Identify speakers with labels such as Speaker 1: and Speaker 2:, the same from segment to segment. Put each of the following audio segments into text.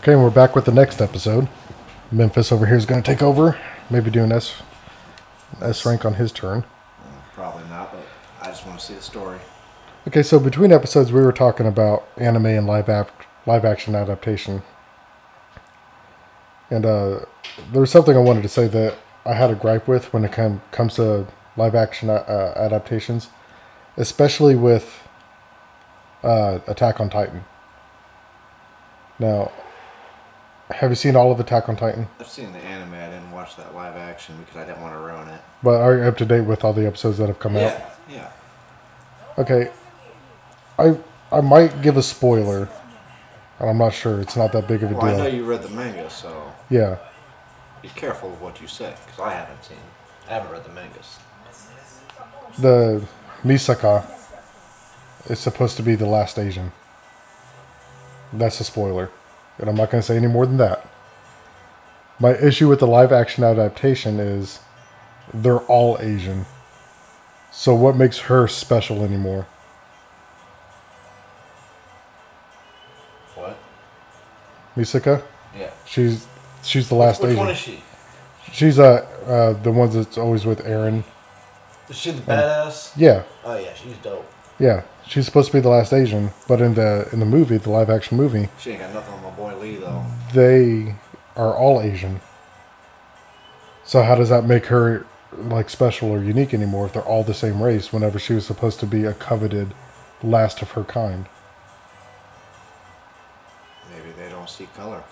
Speaker 1: Okay, we're back with the next episode. Memphis over here is going to take over. Maybe do an S rank on his turn.
Speaker 2: Probably not, but I just want to see the story.
Speaker 1: Okay, so between episodes, we were talking about anime and live action adaptation. And there was something I wanted to say that I had a gripe with when it comes to live action adaptations, especially with Attack on Titan. Now, have you seen all of Attack on Titan?
Speaker 2: I've seen the anime. I didn't watch that live action because I didn't want to ruin it.
Speaker 1: But are you up to date with all the episodes that have come out?
Speaker 2: Yeah.
Speaker 1: Okay. I might give a spoiler. And I'm not sure. It's not that big of a deal.
Speaker 2: I know you read the manga, so...
Speaker 1: Yeah.
Speaker 2: Be careful of what you say, because I haven't seen it. I haven't read the mangas.
Speaker 1: The Misaka is supposed to be the last Asian. That's a spoiler. And I'm not going to say any more than that. My issue with the live action adaptation is they're all Asian. So what makes her special anymore?
Speaker 2: What?
Speaker 1: Misaka?
Speaker 2: Yeah.
Speaker 1: She's the last
Speaker 2: Which
Speaker 1: Asian.
Speaker 2: one is she?
Speaker 1: She's the one that's always with Eren.
Speaker 2: Is she the badass?
Speaker 1: Yeah.
Speaker 2: Oh yeah, she's dope.
Speaker 1: Yeah. She's supposed to be the last Asian, but in the movie, the live action movie,
Speaker 2: She ain't got nothing on my boy Lee though.
Speaker 1: they are all Asian. So how does that make her like special or unique anymore if they're all the same race whenever she was supposed to be a coveted last of her kind?
Speaker 2: Maybe they don't see color.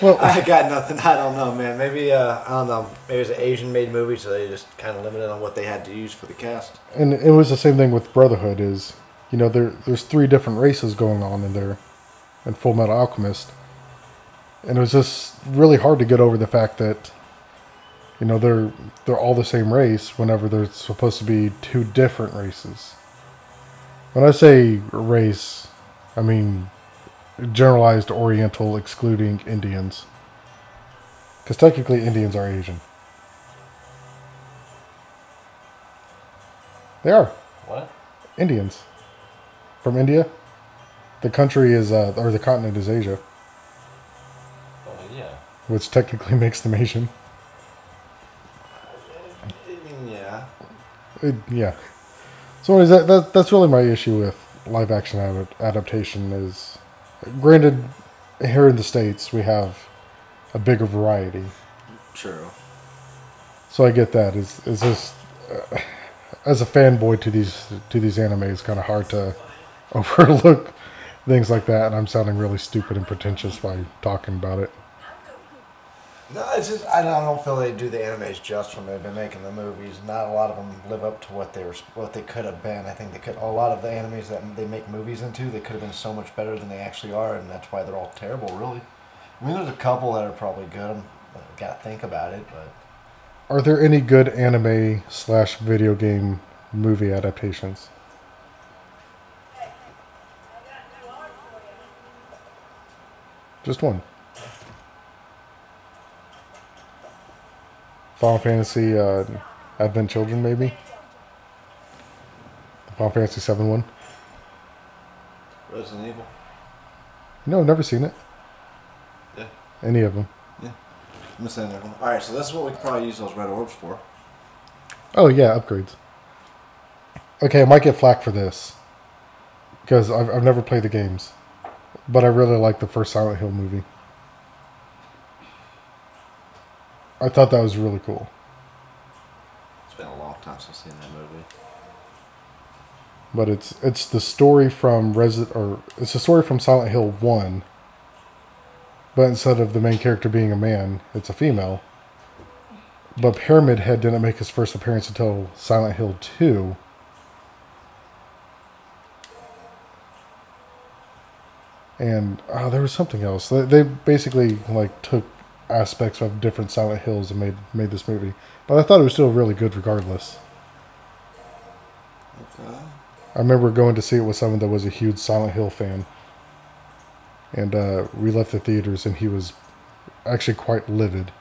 Speaker 1: Well,
Speaker 2: I got nothing. I don't know, man. Maybe I don't know. Maybe it's an Asian-made movie, so they just kind of limited on what they had to use for the cast.
Speaker 1: and it was the same thing with Brotherhood. Is there's 3 different races going on in there, in Full Metal Alchemist, and it was just really hard to get over the fact that they're all the same race whenever there's supposed to be 2 different races. When I say race, I mean generalized Oriental excluding Indians. Because technically Indians are Asian. They are.
Speaker 2: What?
Speaker 1: Indians. From India. The country is, or the continent is Asia.
Speaker 2: Oh, yeah.
Speaker 1: Which technically makes them Asian.
Speaker 2: Yeah.
Speaker 1: Yeah. So anyways, that's really my issue with live action adaptation is... Granted, here in the States, we have a bigger variety.
Speaker 2: True.
Speaker 1: So I get that. Is this... as a fanboy to these anime, it's kind of hard to overlook things like that, and I'm sounding really stupid and pretentious by talking about it.
Speaker 2: No, it's just I don't feel they do the animes just when they've been making the movies. Not a lot of them live up to what they could have been. I think a lot of the animes that they make movies into, they could have been so much better than they actually are, and that's why they're all terrible. Really, I mean, there's a couple that are probably good. Got to think about it, but
Speaker 1: Are there any good anime/video game movie adaptations? Just one. Final Fantasy Advent Children, maybe? Final Fantasy 7 one?
Speaker 2: Resident Evil.
Speaker 1: No, I've never seen it.
Speaker 2: Yeah.
Speaker 1: Any of them.
Speaker 2: Yeah. Miss any of them. Alright, so this is what we could probably use those red orbs for.
Speaker 1: Oh, yeah, upgrades. Okay, I might get flack for this. Because I've never played the games. But I really like the first Silent Hill movie. I thought that was really cool.
Speaker 2: It's been a long time since I've seen that movie.
Speaker 1: But it's the story from it's the story from Silent Hill 1. But instead of the main character being a man, it's a female. But Pyramid Head didn't make his first appearance until Silent Hill 2. And there was something else. They basically took aspects of different Silent Hills and made this movie. But I thought it was still really good regardless.
Speaker 2: Okay.
Speaker 1: I remember going to see it with someone that was a huge Silent Hill fan. And we left the theaters and he was actually quite livid.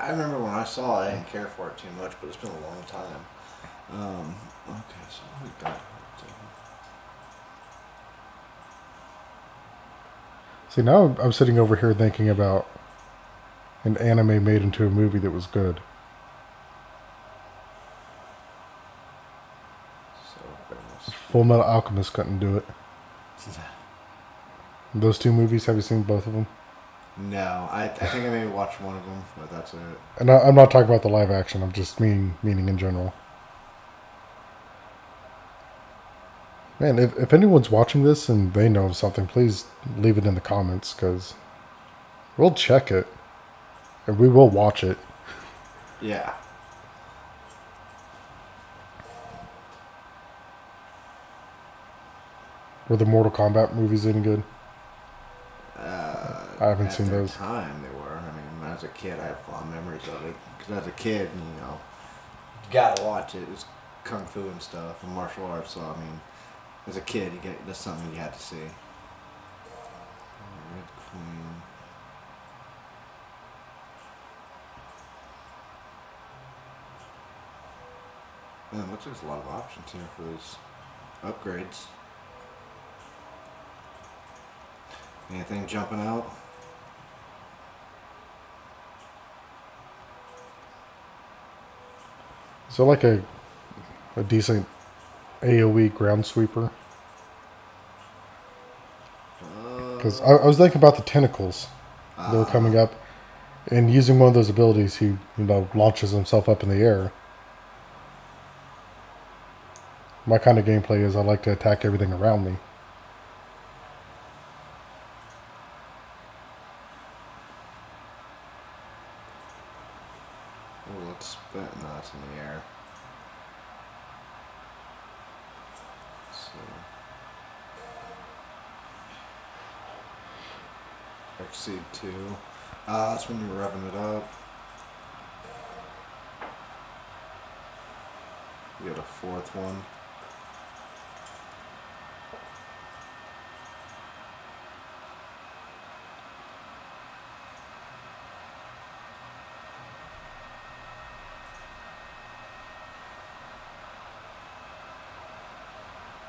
Speaker 2: I remember when I saw it, I didn't care for it too much, but it's been a long time. Okay, so we got
Speaker 1: See, now I'm sitting over here thinking about an anime made into a movie that was good.
Speaker 2: So famous.
Speaker 1: Full Metal Alchemist couldn't do it. Those two movies, have you seen both of them?
Speaker 2: No, I think I maybe watched one of them, but that's it.
Speaker 1: And I'm not talking about the live action. I'm just meaning in general. Man, if anyone's watching this and they know something, please leave it in the comments, because we'll check it. And we will watch it.
Speaker 2: Yeah.
Speaker 1: Were the Mortal Kombat movies any good? I haven't seen those.
Speaker 2: At the time, they were. I mean, as a kid, I have fond memories of it. Because as a kid, you gotta watch it. It's kung fu and stuff, and martial arts. So, I mean, as a kid, that's something you had to see. Red Queen. Man, looks like there's a lot of options here for these upgrades. Anything jumping out?
Speaker 1: So like a decent AoE ground sweeper. Because I was thinking about the tentacles that were coming up, and using one of those abilities, he launches himself up in the air. My kind of gameplay is I like to attack everything around me.
Speaker 2: Oh, let's spit. No, that's in the air. So, Exceed 2. That's when you're revving it up. You got a fourth one.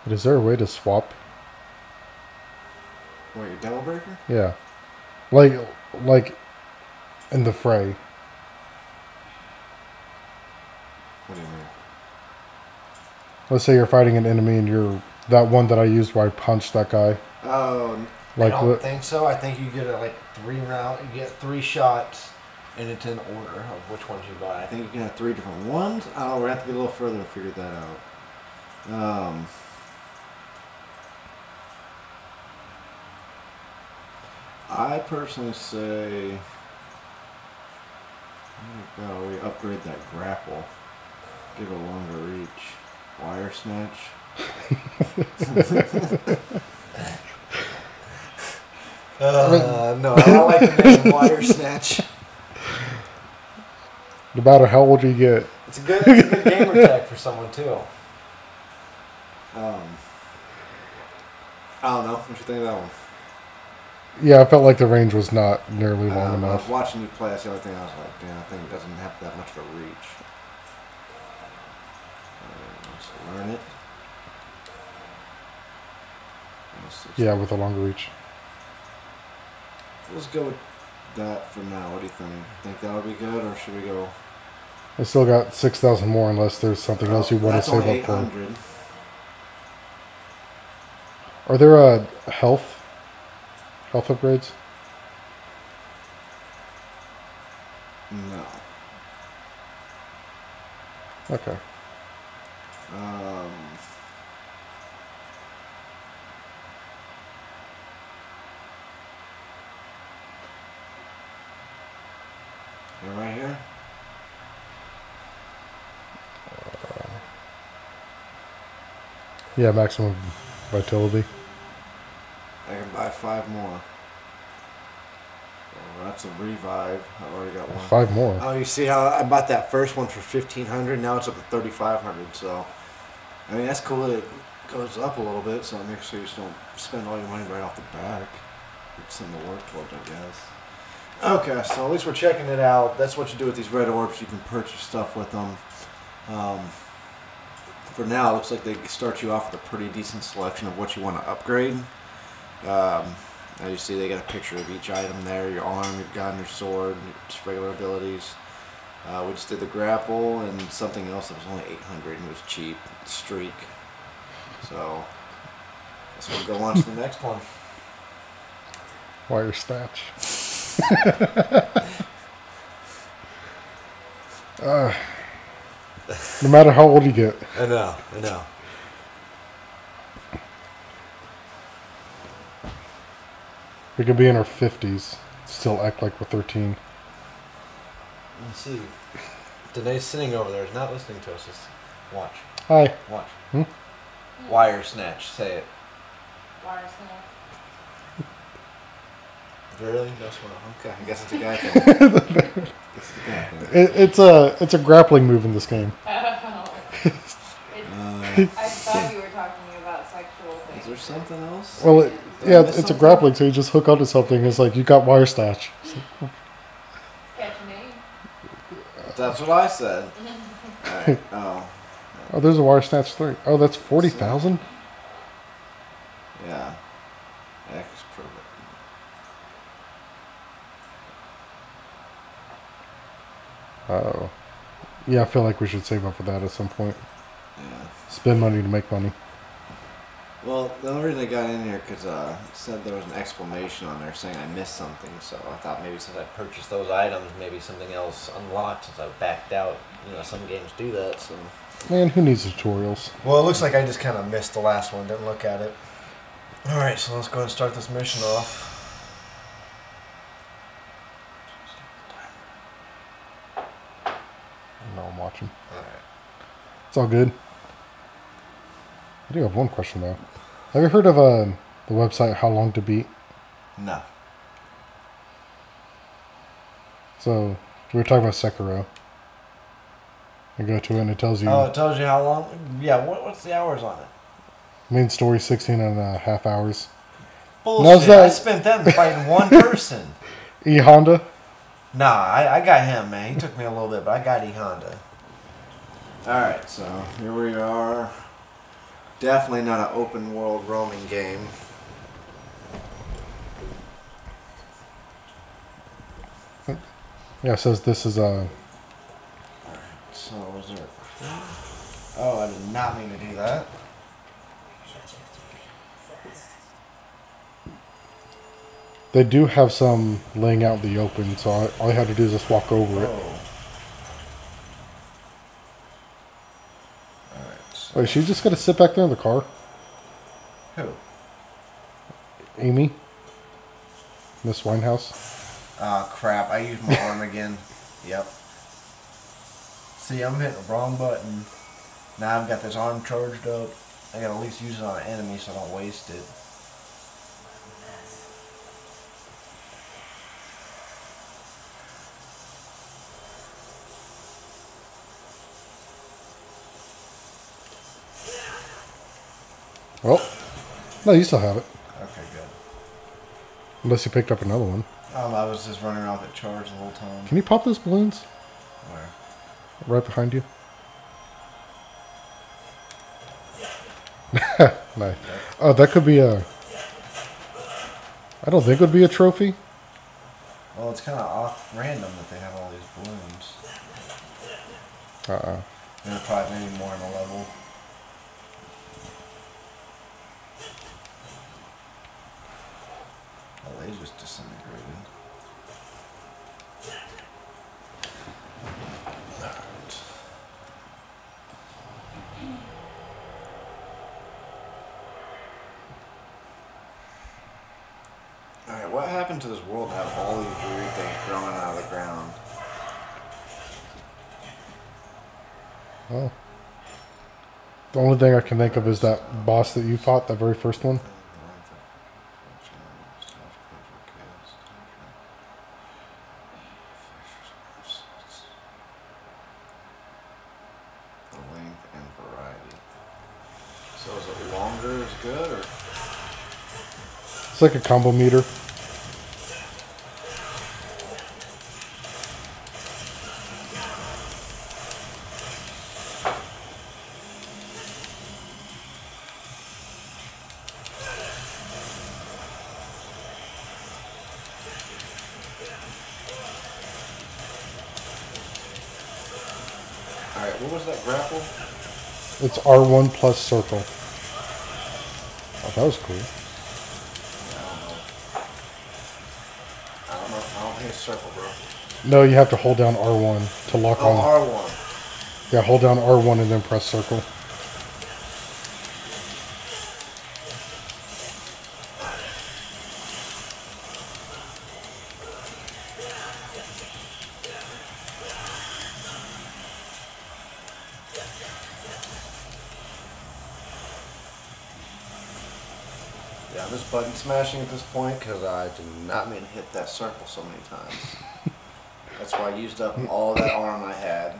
Speaker 1: But is there a way to swap?
Speaker 2: Wait, your Devil Breaker?
Speaker 1: Yeah. Like in the fray.
Speaker 2: What do you mean?
Speaker 1: Let's say you're fighting an enemy and you're that one that I used where I punched that guy.
Speaker 2: Oh,
Speaker 1: like
Speaker 2: I don't think so. I think you get like 3 rounds. You get 3 shots, and it's in order of which ones you buy. I think you can have 3 different ones. Oh, we have to get a little further to figure that out. I personally say, we upgrade that grapple, give it a longer reach. Wire snatch. No, I don't like the name wire snatch.
Speaker 1: No matter how old you get.
Speaker 2: It's a good gamer tag for someone too. I don't know. What you think of that one?
Speaker 1: Yeah, I felt like the range was not nearly long enough.
Speaker 2: Watching you play, that's the other thing I was like, damn, that thing doesn't have that much of a reach. Let's learn it.
Speaker 1: Yeah, with a longer reach.
Speaker 2: Let's go with that for now. What do you think that would be good, or should we go?
Speaker 1: I still got 6,000 more unless there's something else you want to save up for. Are there health upgrades?
Speaker 2: No.
Speaker 1: Okay.
Speaker 2: They're right here.
Speaker 1: Yeah, maximum vitality.
Speaker 2: I can buy 5 more. Oh, that's a revive. I've already got one.
Speaker 1: 5 more.
Speaker 2: Oh, you see how I bought that first one for 1,500. Now it's up to 3,500. So, I mean, that's cool that it goes up a little bit. So make sure you just don't spend all your money right off the bat. It's something to work towards, I guess. Okay, so at least we're checking it out. That's what you do with these red orbs. You can purchase stuff with them. For now, it looks like they start you off with a pretty decent selection of what you want to upgrade. As you see, they got a picture of each item there: your arm, your gun, your sword, just regular abilities. We just did the grapple and something else that was only 800 and it was cheap. Streak. So, guess we'll go on to the next one.
Speaker 1: Wire Snatch. No matter how old you get.
Speaker 2: I know.
Speaker 1: We could be in our 50s, still act like we're 13.
Speaker 2: Let's see. Danae's sitting over there, is not listening to us. Just watch.
Speaker 1: Hi.
Speaker 2: Watch. Wire Snatch. Say it.
Speaker 3: Wire snatch.
Speaker 2: Really? That's one. Okay, I guess it's a guy thing.
Speaker 1: It's a grappling move in this game.
Speaker 3: I thought you were talking about sexual things.
Speaker 2: Is there something else?
Speaker 1: Well, it's a grappling, so you just hook onto something. It's like you got Wire Snatch.
Speaker 3: Catch me.
Speaker 2: That's what I said. Alright.
Speaker 1: Oh, there's a Wire Snatch 3. Oh, that's 40,000?
Speaker 2: Yeah. X prove it.
Speaker 1: Oh. Yeah, I feel like we should save up for that at some point.
Speaker 2: Yeah.
Speaker 1: Spend money to make money.
Speaker 2: Well, the only reason I got in here because it said there was an exclamation on there saying I missed something, so I thought maybe since I purchased those items, maybe something else unlocked since I backed out. You know, some games do that, so...
Speaker 1: Man, who needs tutorials?
Speaker 2: Well, it looks like I just kind of missed the last one, didn't look at it. Alright, so let's go ahead and start this mission off.
Speaker 1: No, I'm watching.
Speaker 2: Alright.
Speaker 1: It's all good. I do have one question, though. Have you heard of the website How Long to Beat?
Speaker 2: No.
Speaker 1: So, we were talking about Sekiro. You go to it and it tells you...
Speaker 2: Oh, it tells you how long? Yeah, what's the hours on it?
Speaker 1: Main story, 16 and a half hours.
Speaker 2: Bullshit, I spent them fighting one person.
Speaker 1: E Honda?
Speaker 2: Nah, I got him, man. He took me a little bit, but I got E Honda. Alright, so here we are. Definitely not an open world roaming game.
Speaker 1: Yeah, it says this is a...
Speaker 2: Alright, so was there a... Oh, I did not mean to do that.
Speaker 1: They do have some laying out in the open, so all you have to do is just walk over it.
Speaker 2: Alright, so...
Speaker 1: Wait, she's just going to sit back there in the car?
Speaker 2: Who?
Speaker 1: Amy? Miss Winehouse?
Speaker 2: Oh crap, I used my arm again. Yep. See, I'm hitting the wrong button. Now I've got this arm charged up. I gotta at least use it on an enemy so I don't waste it.
Speaker 1: Well, no, you still have it.
Speaker 2: Okay, good.
Speaker 1: Unless you picked up another one.
Speaker 2: I was just running around with it charged the whole time.
Speaker 1: Can you pop those balloons?
Speaker 2: Where?
Speaker 1: Right behind you. Nice. Oh, that could be a... I don't think it would be a trophy.
Speaker 2: Well, it's kind of random that they have all these balloons. There's probably maybe more in a level. Oh, they just disintegrated. Alright. Alright, what happened to this world to have all these weird things growing out of the ground?
Speaker 1: Oh. The only thing I can think of is that boss that you fought, that very first one.
Speaker 2: The length and variety. So is it longer is good, or?
Speaker 1: It's like a combo meter.
Speaker 2: What was that grapple?
Speaker 1: It's R1 plus circle. Oh, that was cool.
Speaker 2: I don't know. I don't think it's circle, bro.
Speaker 1: No, you have to hold down R1 to lock on.
Speaker 2: R1.
Speaker 1: Yeah, hold down R1 and then press circle.
Speaker 2: Yeah, I'm just button smashing at this point because I did not mean to hit that circle so many times. That's why I used up all that arm I had.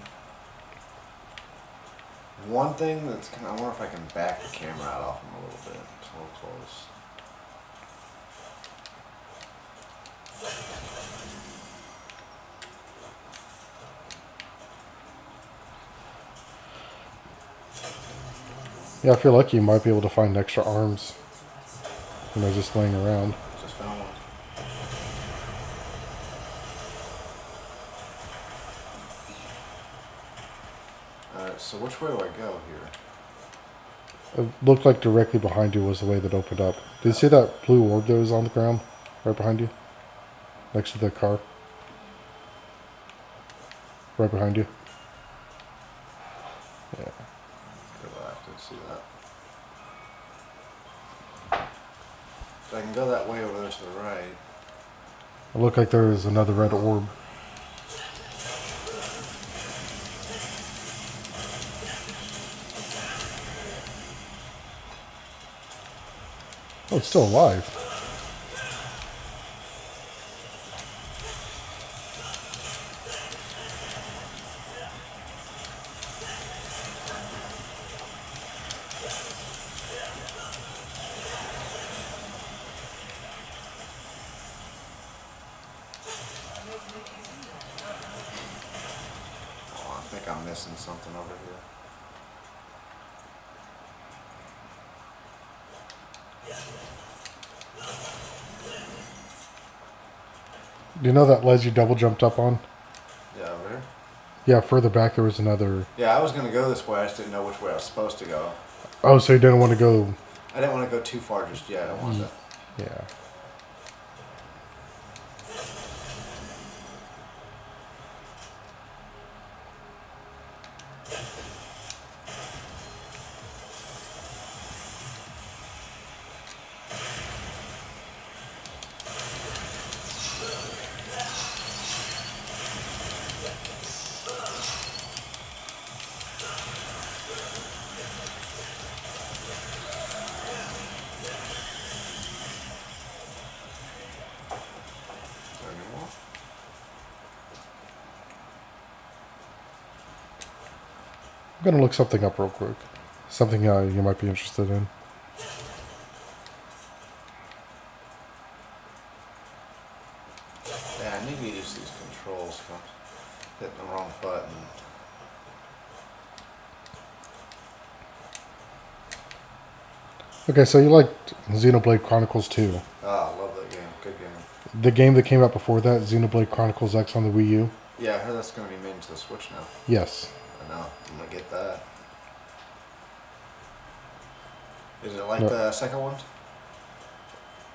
Speaker 2: One thing that's kind of, I wonder if I can back the camera out off him a little bit. It's a little close.
Speaker 1: Yeah, I feel like you might be able to find extra arms. You know, just laying around.
Speaker 2: Just found one. Alright, so which way do I go here?
Speaker 1: It looked like directly behind you was the way that opened up. Did you see that blue orb that was on the ground? Right behind you? Next to the car? Right behind you? Yeah.
Speaker 2: Go back, didn't see that. So I can go that way over there to the right.
Speaker 1: It looked like there was another red orb. Oh, it's still alive.
Speaker 2: Oh, I think I'm missing something over here.
Speaker 1: Do you know that ledge you double jumped up on?
Speaker 2: Yeah, over here?
Speaker 1: Yeah, further back there was another...
Speaker 2: Yeah, I was going to go this way. I just didn't know which way I was supposed to go.
Speaker 1: Oh, so you didn't want to go...
Speaker 2: I didn't want to go too far just yet. I wanted to...
Speaker 1: Yeah.
Speaker 2: Is there any more?
Speaker 1: I'm going to look something up real quick. Something you might be interested in.
Speaker 2: Yeah, I need to use these controls if I'm hitting the wrong button.
Speaker 1: Okay, so you liked Xenoblade Chronicles 2.
Speaker 2: Oh, I love that game. Good game.
Speaker 1: The game that came out before that, Xenoblade Chronicles X on the Wii U?
Speaker 2: Yeah, I heard that's going to be made into the Switch now.
Speaker 1: Yes.
Speaker 2: I know. I'm going to get that. Is it like
Speaker 1: No.
Speaker 2: the second one?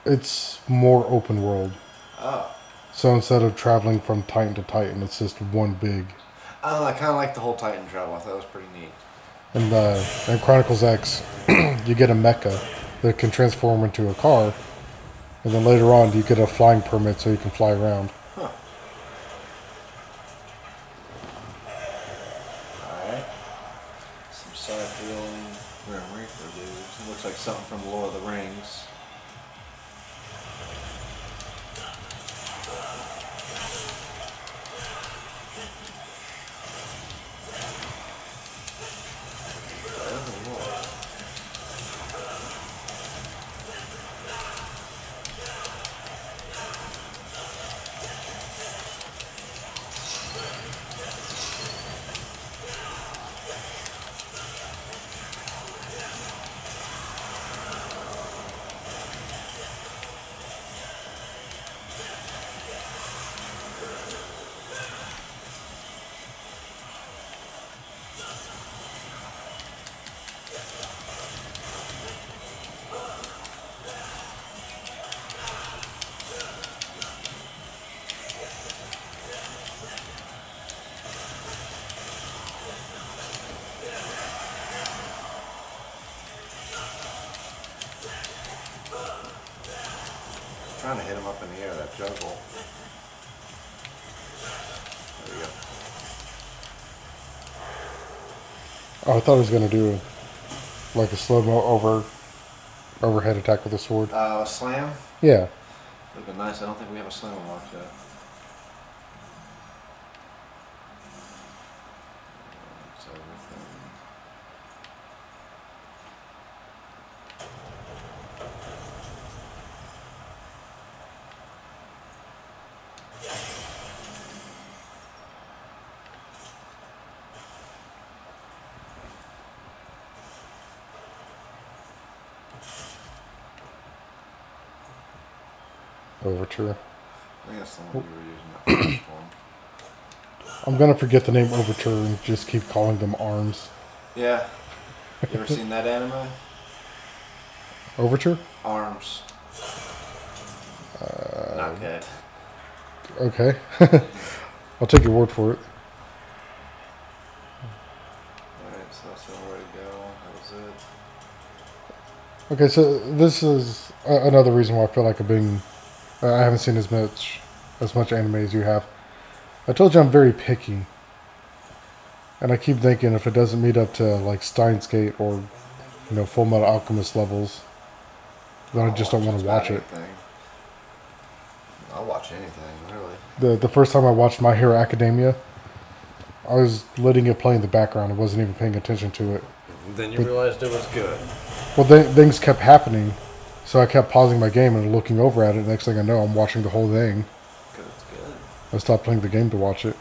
Speaker 1: It's more open world.
Speaker 2: Oh.
Speaker 1: So instead of traveling from Titan to Titan, it's just one big...
Speaker 2: I don't know. I kind of like the whole Titan travel. I thought it was pretty neat.
Speaker 1: And in Chronicles X, you get a mecha that can transform into a car. And then later on, you get a flying permit so you can fly around.
Speaker 2: Huh. Alright. Some side-wheeling Grim Reaper dudes. It looks like something from Lord of the Rings. Oh, Lord. Trying to hit him up in the air, that juggle. There we go.
Speaker 1: Oh, I thought he was gonna do like a slow-mo overhead attack with a sword.
Speaker 2: A slam?
Speaker 1: Yeah.
Speaker 2: Would have been nice. I don't think we have a slam lock yet. That's everything.
Speaker 1: Overture.
Speaker 2: I think that's the one you were using that first one.
Speaker 1: I'm gonna forget the name Overture and just keep calling them arms.
Speaker 2: Yeah. You ever seen that anime?
Speaker 1: Overture?
Speaker 2: Arms. Not good.
Speaker 1: Okay. I'll take your word for it.
Speaker 2: Alright, so that's the only way to go. That was it.
Speaker 1: Okay, so this is another reason why I feel like I haven't seen as much anime as you have. I told you I'm very picky. And I keep thinking if it doesn't meet up to like Steins Gate or, Full Metal Alchemist levels, then I just don't want to watch it.
Speaker 2: I'll watch anything, really.
Speaker 1: The first time I watched My Hero Academia, I was letting it play in the background. I wasn't even paying attention to it.
Speaker 2: Then you realized it was good.
Speaker 1: Well, things kept happening, so I kept pausing my game and looking over at it. Next thing I know, I'm watching the whole thing.
Speaker 2: Good, it's good.
Speaker 1: I stopped playing the game to watch it.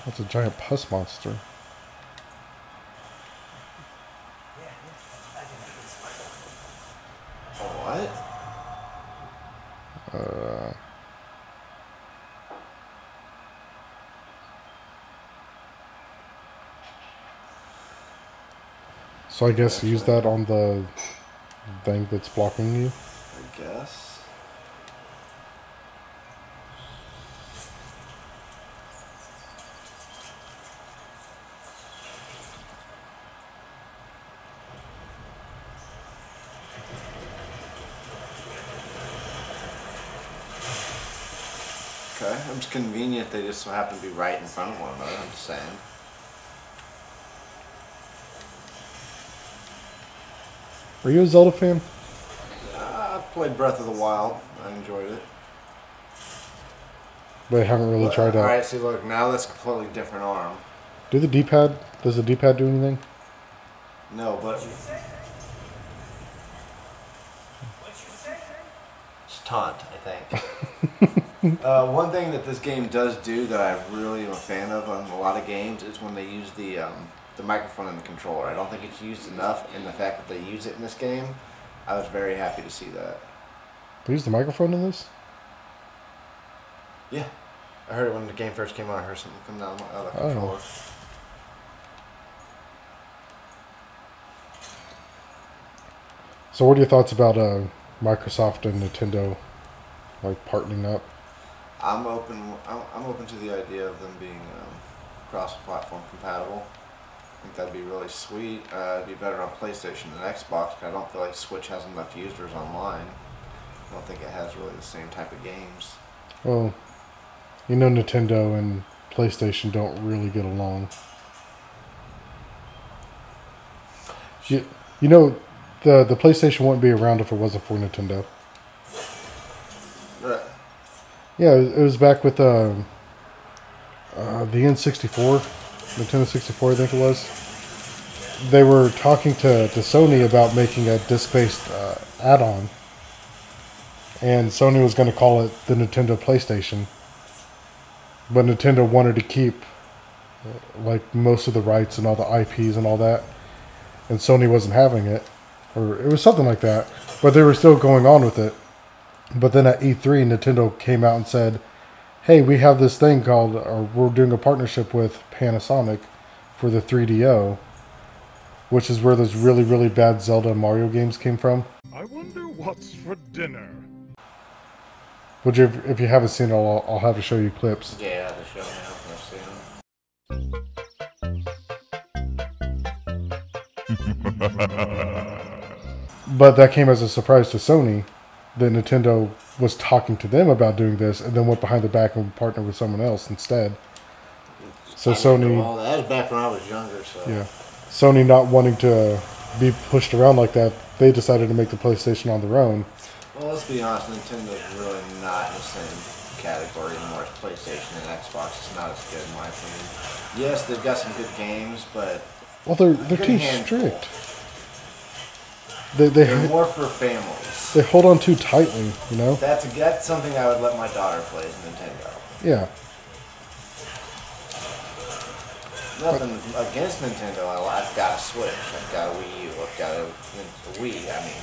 Speaker 1: That's a giant pus monster.
Speaker 2: What?
Speaker 1: So I guess use that on the thing that's blocking you.
Speaker 2: I guess. Okay, it's convenient they just so happen to be right in front of one another, I'm just saying.
Speaker 1: Are you a Zelda fan?
Speaker 2: I played Breath of the Wild. I enjoyed it.
Speaker 1: But I haven't really tried out.
Speaker 2: Alright, see look, now that's a completely different arm.
Speaker 1: Does the D-pad do anything?
Speaker 2: No, but... It's taunt, I think. One thing that this game does do that I really am a fan of on a lot of games is when they use the microphone in the controller. I don't think it's used enough, and the fact that they use it in this game, I was very happy to see that.
Speaker 1: They use the microphone in this?
Speaker 2: Yeah. I heard it when the game first came on. I heard something come down out of the controller.
Speaker 1: So what are your thoughts about Microsoft and Nintendo like partnering up?
Speaker 2: I'm open to the idea of them being cross-platform compatible. I think that'd be really sweet. It'd be better on PlayStation than Xbox, because I don't feel like Switch has enough users online. I don't think it has really the same type of games.
Speaker 1: Well, Nintendo and PlayStation don't really get along. The PlayStation wouldn't be around if it wasn't for Nintendo.
Speaker 2: Right.
Speaker 1: Yeah, it was back with the N64, Nintendo 64, I think it was. They were talking to Sony about making a disc-based add-on, and Sony was going to call it the Nintendo PlayStation, but Nintendo wanted to keep like most of the rights and all the IPs and all that, and Sony wasn't having it, or it was something like that, but they were still going on with it. But then at E3, Nintendo came out and said, hey, we have this thing called, or we're doing a partnership with Panasonic for the 3DO, which is where those really, really bad Zelda and Mario games came from.
Speaker 4: I wonder what's for dinner.
Speaker 1: Which if you haven't seen it, I'll have to show you clips.
Speaker 2: Yeah, the show now. I've seen them.
Speaker 1: But that came as a surprise to Sony that Nintendo was talking to them about doing this and then went behind the back and partnered with someone else instead. So Sony...
Speaker 2: Well, that was back when I was younger, so...
Speaker 1: Yeah. Sony not wanting to be pushed around like that, they decided to make the PlayStation on their own.
Speaker 2: Well, let's be honest, Nintendo's really not in the same category anymore as PlayStation and Xbox. It's not as good in my opinion. Yes, they've got some good games, but...
Speaker 1: Well, they're too strict.
Speaker 2: They're more for families.
Speaker 1: They hold on too tightly, you know?
Speaker 2: That's something I would let my daughter play as Nintendo.
Speaker 1: Yeah.
Speaker 2: Nothing against Nintendo. I've got a Switch. I've got a Wii U. I've got a Wii. I mean,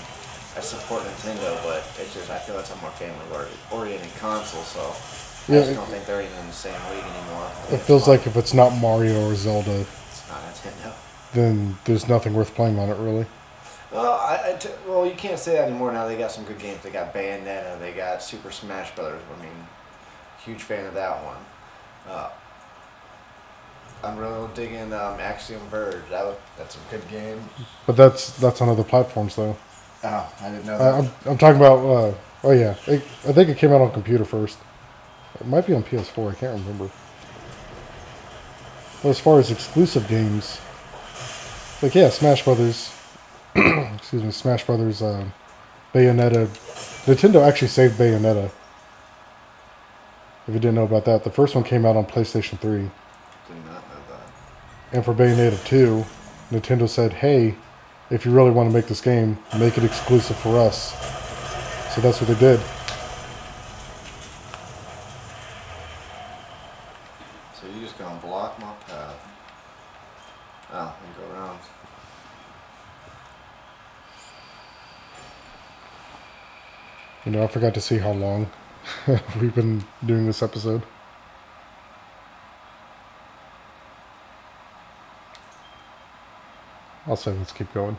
Speaker 2: I support Nintendo, but it's just I feel it's a more family-oriented console, so I just don't think they're even in the same league anymore.
Speaker 1: It feels like if it's not Mario or Zelda,
Speaker 2: it's not Nintendo.
Speaker 1: Then there's nothing worth playing on it, really.
Speaker 2: Well, well, you can't say that anymore now. They got some good games. They got Bayonetta. They got Super Smash Brothers. I mean, huge fan of that one. I'm really digging Axiom Verge. That's a good game.
Speaker 1: But that's on other platforms, though.
Speaker 2: Oh, I didn't know that.
Speaker 1: I'm talking about... oh, yeah. I think it came out on computer first. It might be on PS4. I can't remember. Well, as far as exclusive games... Like, yeah, Smash Brothers... excuse me, Smash Brothers, Bayonetta. Nintendo actually saved Bayonetta. If you didn't know about that. The first one came out on PlayStation 3.
Speaker 2: Did not know that.
Speaker 1: And for Bayonetta 2, Nintendo said, hey, if you really want to make this game, make it exclusive for us. So that's what they did.
Speaker 2: So you're just going to block my path. Oh, and go around.
Speaker 1: You know, I forgot to see how long we've been doing this episode. I'll say let's keep going.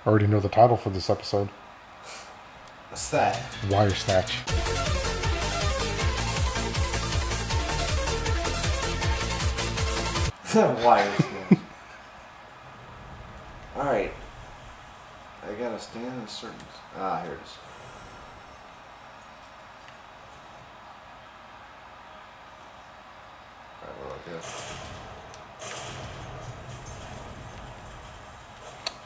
Speaker 1: I already know the title for this episode.
Speaker 2: What's that?
Speaker 1: Wire Snatch.
Speaker 2: Wire Snatch. Alright. I gotta stand in certain... Ah, here it is. Alright, what do I do?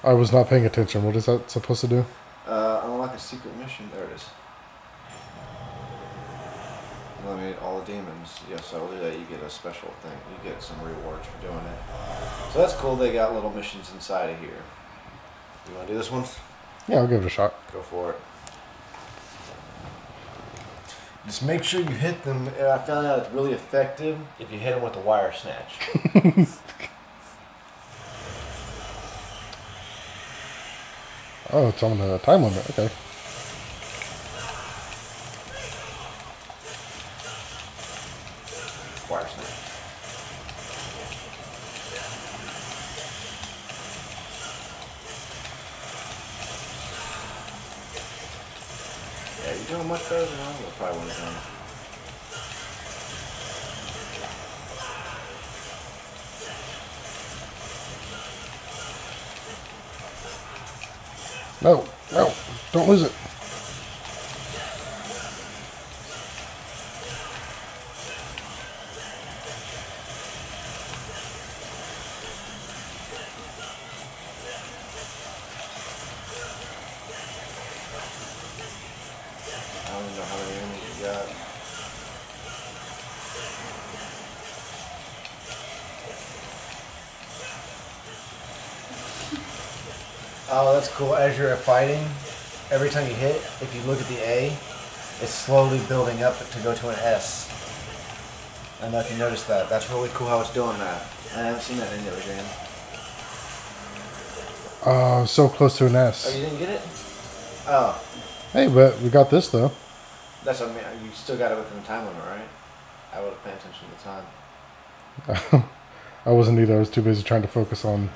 Speaker 1: I was not paying attention. What is that supposed to do?
Speaker 2: Unlock a secret mission. There it is. Eliminate all the demons. Yes, I will do that. You get a special thing. You get some rewards for doing it. So that's cool. They got little missions inside of here. You want to do this one?
Speaker 1: Yeah, I'll give it a shot.
Speaker 2: Go for it. Just make sure you hit them. I found out it's really effective if you hit them with the wire snatch.
Speaker 1: Oh, it's on the time limit. Okay.
Speaker 2: Wire snatch. Yeah, you're doing much better than I would probably would have done.
Speaker 1: No, no, don't lose it.
Speaker 2: I don't even know how many enemies you got. Oh, that's cool. As you're fighting, every time you hit, if you look at the A, it's slowly building up to go to an S. I don't know if you noticed that. That's really cool how it's doing that. I haven't seen that in the other game.
Speaker 1: So close to an
Speaker 2: Oh,
Speaker 1: S.
Speaker 2: you didn't get it? Oh.
Speaker 1: Hey, but we got this, though.
Speaker 2: That's what I mean. You still got it within the time limit, right? I would have paid attention to the time.
Speaker 1: I wasn't either. I was too busy trying to focus on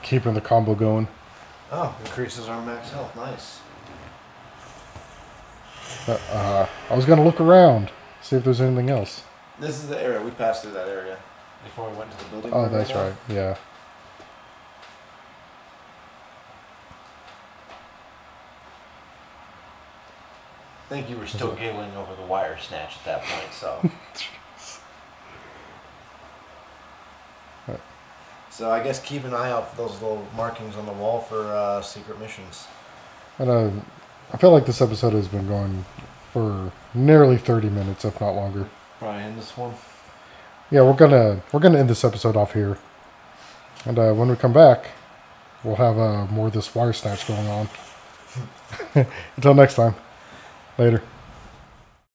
Speaker 1: keeping the combo going.
Speaker 2: Oh, increases our max health. Nice.
Speaker 1: I was going to look around, see if there's anything else.
Speaker 2: This is the area. We passed through that area before we went to the building.
Speaker 1: Oh, that's right. Yeah.
Speaker 2: I think you were still giggling over the wire snatch at that point, so. So I guess keep an eye out for those little markings on the wall for secret missions.
Speaker 1: And I feel like this episode has been going for nearly 30 minutes, if not longer.
Speaker 2: Probably end this one.
Speaker 1: Yeah, we're gonna end this episode off here, and when we come back, we'll have more of this wire snatch going on. Until next time, later.